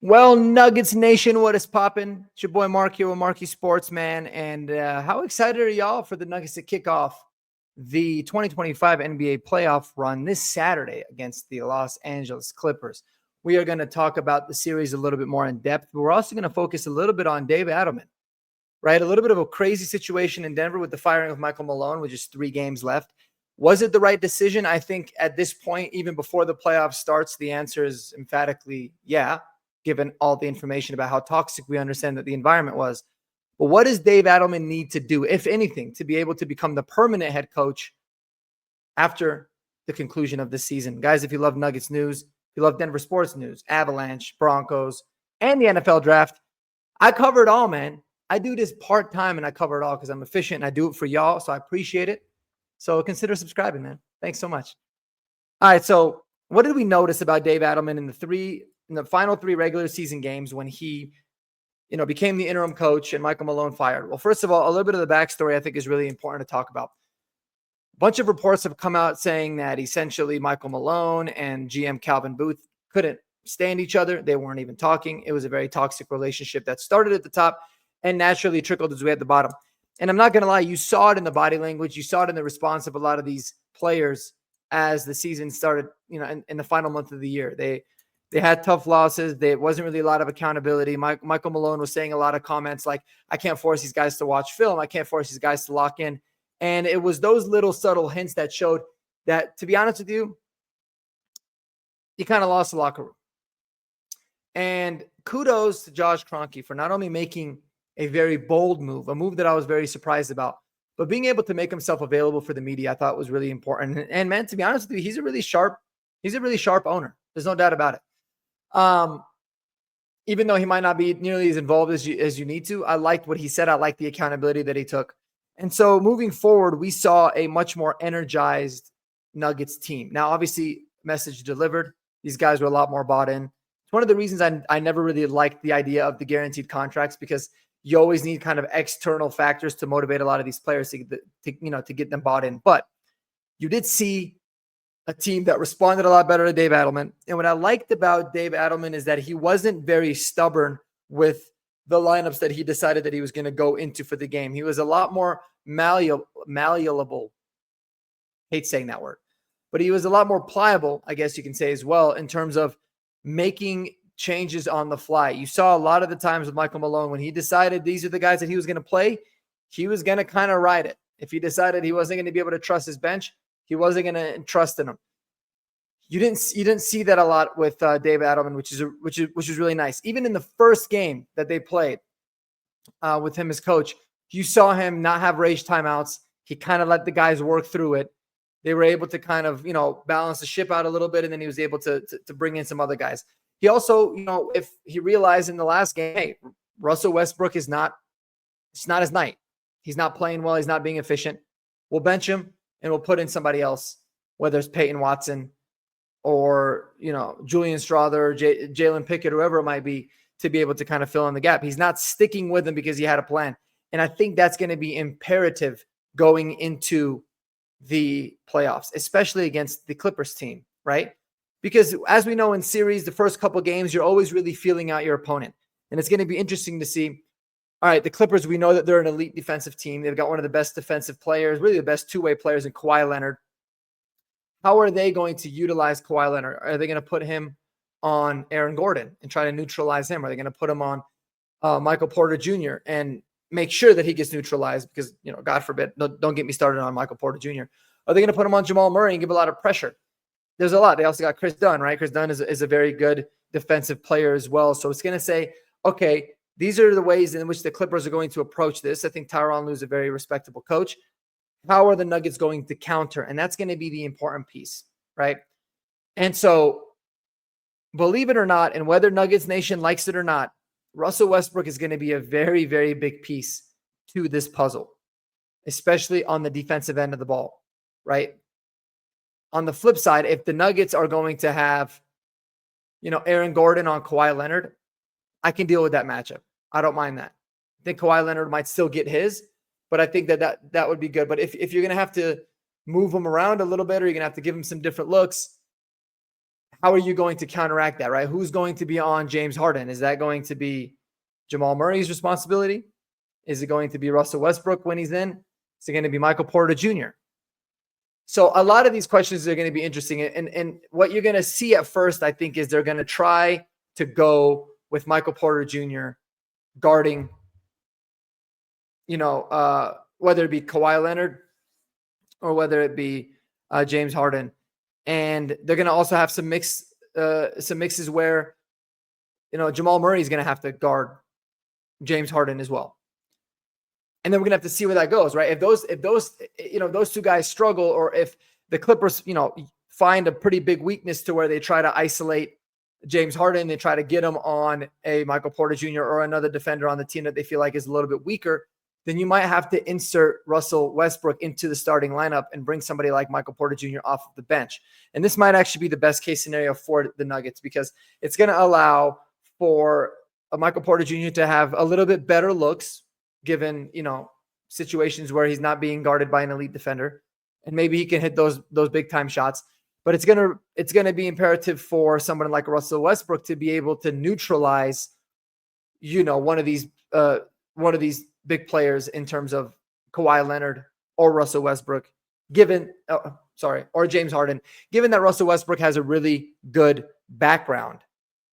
Well, Nuggets Nation, what is poppin'? It's your boy Mark here with Marky Sports, man. And how excited are y'all for the Nuggets to kick off the 2025 NBA playoff run this Saturday against the Los Angeles Clippers? We are going to talk about the series a little bit more in depth, but we're also going to focus a little bit on David Adelman, right? A little bit of a crazy situation in Denver with the firing of Michael Malone with just 3 games left. Was it the right decision? I think at this point, even before the playoff starts, the answer is emphatically yeah, given all the information about how toxic we understand that the environment was. But what does Dave Adelman need to do, if anything, to be able to become the permanent head coach after the conclusion of this season? Guys, if you love Nuggets news, if you love Denver sports news, Avalanche, Broncos, and the NFL draft, I cover it all, man. I do this part-time and I cover it all because I'm efficient and I do it for y'all, so I appreciate it. So consider subscribing, man. Thanks so much. All right, so what did we notice about Dave Adelman in the final 3 regular season games when he, became the interim coach and Michael Malone fired? Well, first of all, a little bit of the backstory I think is really important to talk about. A bunch of reports have come out saying that essentially Michael Malone and GM Calvin Booth couldn't stand each other. They weren't even talking. It was a very toxic relationship that started at the top and naturally trickled its way at the bottom. And I'm not going to lie, you saw it in the body language. You saw it in the response of a lot of these players as the season started, in the final month of the year. They had tough losses. There wasn't really a lot of accountability. Michael Malone was saying a lot of comments like, I can't force these guys to watch film. I can't force these guys to lock in. And it was those little subtle hints that showed that, to be honest with you, he kind of lost the locker room. And kudos to Josh Kroenke for not only making a very bold move, a move that I was very surprised about, but being able to make himself available for the media, I thought was really important. And man, to be honest with you, he's a really sharp owner. There's no doubt about it. Even though he might not be nearly as involved as you need to, I liked what he said. I liked the accountability that he took. And so moving forward, we saw a much more energized Nuggets team. Now, obviously, message delivered. These guys were a lot more bought in. It's one of the reasons I never really liked the idea of the guaranteed contracts, because you always need kind of external factors to motivate a lot of these players to get them bought in. But you did see a team that responded a lot better to Dave Adelman. And what I liked about Dave Adelman is that he wasn't very stubborn with the lineups that he decided that he was going to go into for the game. He was a lot more malleable. Hate saying that word. But he was a lot more pliable, I guess you can say as well, in terms of making changes on the fly. You saw a lot of the times with Michael Malone, when he decided these are the guys that he was going to play, he was going to kind of ride it. If he decided he wasn't going to be able to trust his bench, he wasn't going to trust in him. You didn't see that a lot with David Adelman, which is really nice. Even in the first game that they played with him as coach, you saw him not have rage timeouts. He kind of let the guys work through it. They were able to kind of balance the ship out a little bit, and then he was able to bring in some other guys. He also, if he realized in the last game, hey, Russell Westbrook it's not his night. He's not playing well. He's not being efficient. We'll bench him and we'll put in somebody else, whether it's Peyton Watson or, Julian Strawther, or Jalen Pickett, whoever it might be, to be able to kind of fill in the gap. He's not sticking with him because he had a plan. And I think that's going to be imperative going into the playoffs, especially against the Clippers team, right? Because as we know in series, the first couple games, you're always really feeling out your opponent. And it's going to be interesting to see, all right, the Clippers, we know that they're an elite defensive team. They've got one of the best defensive players, really the best two-way players in Kawhi Leonard. How are they going to utilize Kawhi Leonard? Are they going to put him on Aaron Gordon and try to neutralize him? Are they going to put him on Michael Porter Jr. and make sure that he gets neutralized? Because, God forbid, don't get me started on Michael Porter Jr. Are they going to put him on Jamal Murray and give a lot of pressure? There's a lot. They also got Chris Dunn, right? Chris Dunn is a very good defensive player as well. So it's going to say, okay, these are the ways in which the Clippers are going to approach this. I think Tyronn Lue is a very respectable coach. How are the Nuggets going to counter? And that's going to be the important piece, right? And so, believe it or not, and whether Nuggets Nation likes it or not, Russell Westbrook is going to be a very, very big piece to this puzzle, especially on the defensive end of the ball, right? On the flip side, if the Nuggets are going to have, Aaron Gordon on Kawhi Leonard, I can deal with that matchup. I don't mind that. I think Kawhi Leonard might still get his, but I think that would be good. But if you're going to have to move him around a little bit, or you're going to have to give him some different looks, how are you going to counteract that, right? Who's going to be on James Harden? Is that going to be Jamal Murray's responsibility? Is it going to be Russell Westbrook when he's in? Is it going to be Michael Porter Jr.? So a lot of these questions are going to be interesting. And what you're going to see at first, I think, is they're going to try to go with Michael Porter Jr. guarding, whether it be Kawhi Leonard or whether it be James Harden. And they're going to also have some mixes where, Jamal Murray is going to have to guard James Harden as well. And then we're gonna have to see where that goes, right? If those two guys struggle, or if the Clippers, find a pretty big weakness to where they try to isolate James Harden, they try to get him on a Michael Porter Jr. or another defender on the team that they feel like is a little bit weaker, then you might have to insert Russell Westbrook into the starting lineup and bring somebody like Michael Porter Jr. off of the bench. And this might actually be the best case scenario for the Nuggets, because it's going to allow for a Michael Porter Jr. to have a little bit better looks, given, situations where he's not being guarded by an elite defender, and maybe he can hit those big time shots. But it's going to be imperative for someone like Russell Westbrook to be able to neutralize, one of these big players in terms of Kawhi Leonard or Russell Westbrook, or James Harden, given that Russell Westbrook has a really good background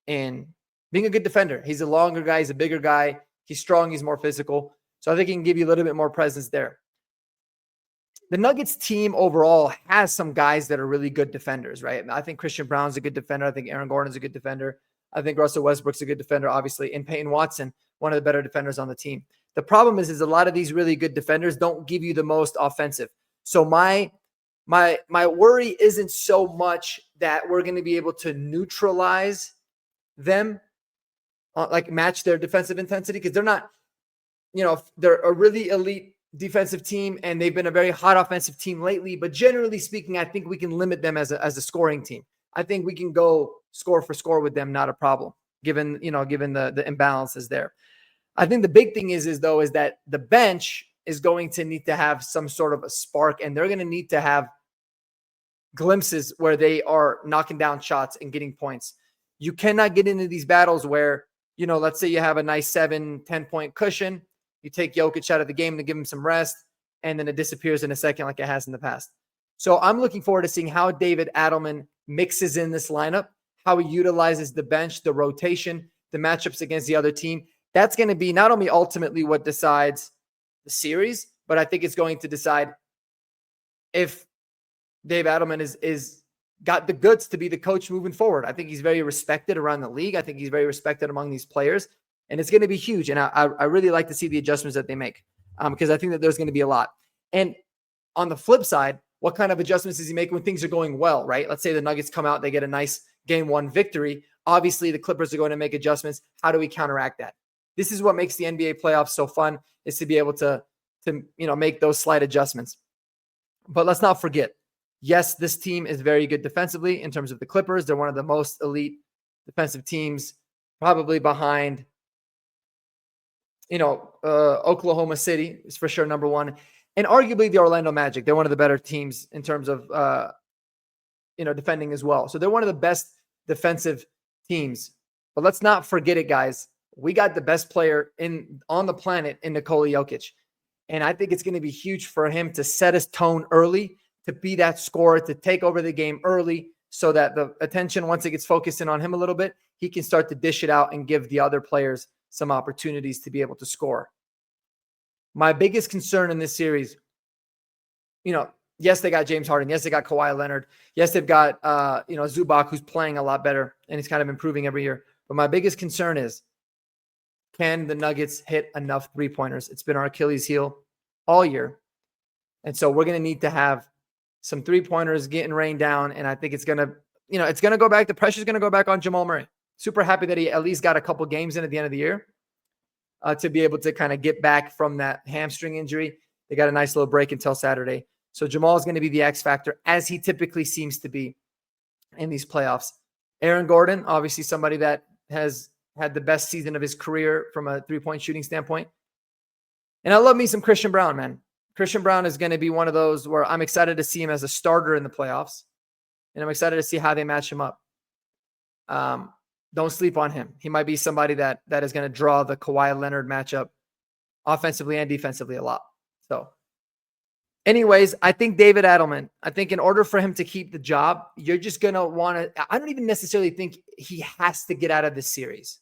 in being a good defender. He's a longer guy, he's a bigger guy, he's strong, he's more physical. So I think he can give you a little bit more presence there. The Nuggets team overall has some guys that are really good defenders, right? I think Christian Brown's a good defender. I think Aaron Gordon's a good defender. I think Russell Westbrook's a good defender, obviously. And Peyton Watson, one of the better defenders on the team. The problem is a lot of these really good defenders don't give you the most offensive. So my worry isn't so much that we're going to be able to neutralize them, match their defensive intensity, because they're not, they're a really elite defensive team, and they've been a very hot offensive team lately. But generally speaking, I think we can limit them as a scoring team. I think we can go score for score with them, not a problem, given the imbalances there. I think the big thing is that the bench is going to need to have some sort of a spark, and they're going to need to have glimpses where they are knocking down shots and getting points. You cannot get into these battles where, let's say you have a nice 7-10 point cushion. You take Jokic out of the game to give him some rest, and then it disappears in a second like it has in the past. So I'm looking forward to seeing how David Adelman mixes in this lineup, how he utilizes the bench, the rotation, the matchups against the other team. That's going to be not only ultimately what decides the series, but I think it's going to decide if Dave Adelman is got the goods to be the coach moving forward. I think he's very respected around the league. I think he's very respected among these players. And it's going to be huge. And I really like to see the adjustments that they make, because I think that there's going to be a lot. And on the flip side, what kind of adjustments does he make when things are going well, right? Let's say the Nuggets come out, they get a nice game 1 victory. Obviously, the Clippers are going to make adjustments. How do we counteract that? This is what makes the NBA playoffs so fun, is to be able to make those slight adjustments. But let's not forget, yes, this team is very good defensively in terms of the Clippers. They're one of the most elite defensive teams, probably behind Oklahoma City is for sure number 1, and arguably the Orlando Magic. They're one of the better teams in terms of defending as well. So they're one of the best defensive teams. But let's not forget it, guys. We got the best player on the planet in Nikola Jokic, and I think it's going to be huge for him to set his tone early, to be that scorer, to take over the game early, so that the attention, once it gets focused in on him a little bit, he can start to dish it out and give the other players some opportunities to be able to score. My biggest concern in this series, yes, they got James Harden. Yes, they got Kawhi Leonard. Yes, they've got, Zubac, who's playing a lot better, and he's kind of improving every year. But my biggest concern is, can the Nuggets hit enough 3-pointers? It's been our Achilles heel all year. And so we're going to need to have some 3-pointers getting rained down. And I think it's going to go back. The pressure's going to go back on Jamal Murray. Super happy that he at least got a couple games in at the end of the year to be able to kind of get back from that hamstring injury. They got a nice little break until Saturday. So Jamal is going to be the X factor, as he typically seems to be in these playoffs. Aaron Gordon, obviously somebody that has had the best season of his career from a 3-point shooting standpoint. And I love me some Christian Brown, man. Christian Brown is going to be one of those where I'm excited to see him as a starter in the playoffs. And I'm excited to see how they match him up. Don't sleep on him. He might be somebody that is going to draw the Kawhi Leonard matchup offensively and defensively a lot. So anyways, I think David Adelman, I think in order for him to keep the job, you're just going to want to, I don't even necessarily think he has to get out of this series.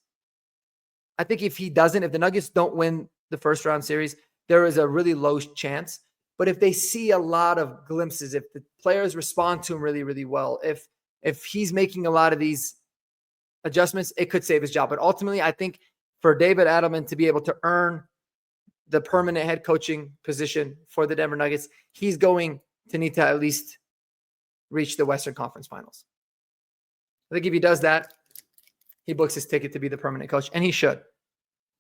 I think if he doesn't, if the Nuggets don't win the first round series, there is a really low chance. But if they see a lot of glimpses, if the players respond to him really, really well, if he's making a lot of these adjustments, it could save his job. But ultimately, I think for David Adelman to be able to earn the permanent head coaching position for the Denver Nuggets, he's going to need to at least reach the Western Conference Finals. I think if he does that, he books his ticket to be the permanent coach, and he should.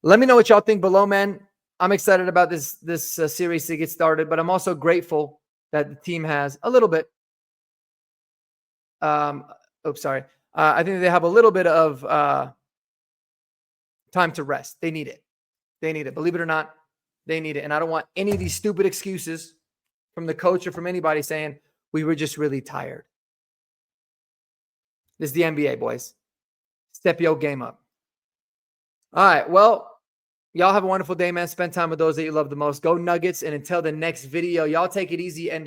Let me know what y'all think below, man. I'm excited about this series to get started, but I'm also grateful that the team has a little bit. I think they have a little bit of time to rest. They need it. They need it. Believe it or not, they need it. And I don't want any of these stupid excuses from the coach or from anybody saying we were just really tired. This is the NBA, boys. Step your game up. All right. Well, y'all have a wonderful day, man. Spend time with those that you love the most. Go Nuggets. And until the next video, y'all take it easy and